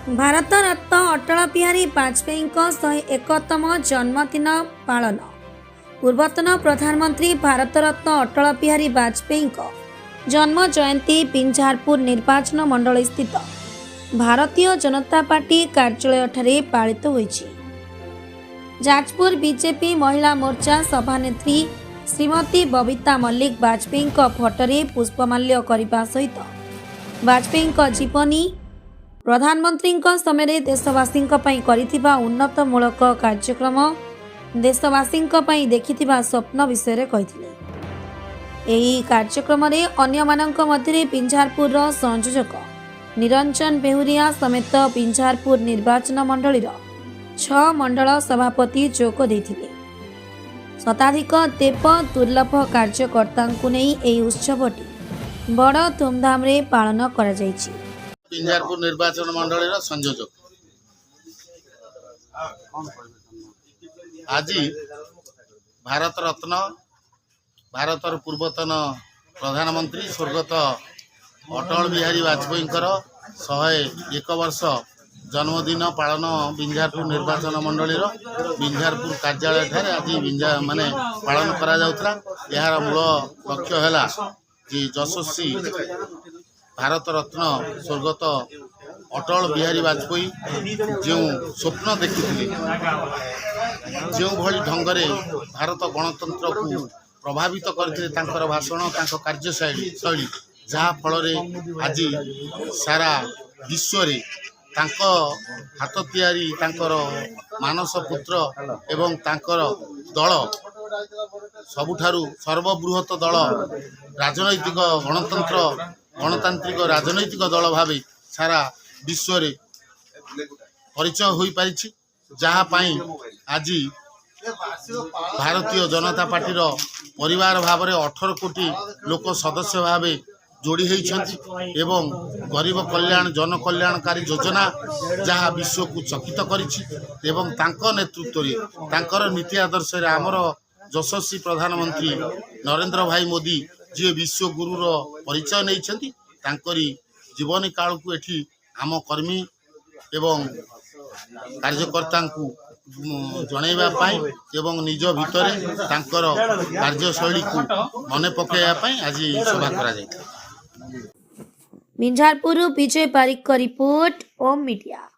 भारत रत्न अटल बिहारी वाजपेयी 101तम जन्मदिन पालन। पूर्वतन प्रधानमंत्री भारत रत्न अटल बिहारी वाजपेयी जन्म जयंती बिंझारपुर निर्वाचन मंडल स्थित भारतीय जनता पार्टी कार्यालय ठारे पालित होईछि। जाजपुर बीजेपी महिला मोर्चा सभानेत्री श्रीमती बबीता मल्लिक वाजपेयी फोटोरे पुष्पमाल्य करने सहित वाजपेयी जीवनी प्रधानमंत्री समय देशवासी उन्नतमूलक कार्यक्रम देशवासी देखिथिबा स्वप्न विषय कहिथिले। एही कार्यक्रम रे अन्य मानक मध्य बिंझारपुर संयोजक निरंजन बेहुरिया समेत बिंझारपुर निर्वाचन मंडलीर 6 मंडल सभापति जोग देथिले। शताधिक देव दुर्लभ कार्यकर्ता एही उत्सवटी बड़ धूमधाम रे पालन करा जायछि। बिंझारपुर निर्वाचन मंडल संयोजक आज भारत रत्न भारतर पूर्वतन प्रधानमंत्री स्वर्गत अटल बिहारी वाजपेयी 101 वर्ष जन्मदिन पालन बिंझारपुर निर्वाचन मंडल बिंझारपुर कार्यालय ठारे आज माने पालन करा जाउतला। यार मूल लक्ष्य है कि यशस्वी भारत रत्न स्वर्गत अटल बिहारी वाजपेयी जो स्वप्न देखी जो भली ढंगरे भारत गणतंत्र को प्रभावित करते भाषण कार्यशैली जहाँ फल आज सारा विश्व रे हाथ तैयारी मानस पुत्र एवं दल सबुठारु सर्वबृहत दल राजनैतिक गणतांत्रिक राजनैतिक दल भावे सारा विश्व रे परिचय हो पारिछि। जहाँ पाई आज भारतीय जनता पार्टी परिवार भाव 18 कोटी लोक सदस्य भावे जोड़ी होती एवं गरीब कल्याण जन कल्याणकारी योजना जहाँ विश्व को चकित करिछि एवं तांको नेतृत्व रे तांकर नीति आदर्श रे आमर यशस्वी प्रधानमंत्री नरेंद्र भाई मोदी जी विश्व गुरुर परिचय नहीं तांकरी जीवनी काल को एठी आम कर्मी एवं कार्यकर्ता को जनइबा पाई एवं निज भितर तांकर कार्यशैली को मन पकेया पाई आज सभा करा जायछि। बिंझारपुर विजय पारिक रिपोर्ट ओम मीडिया।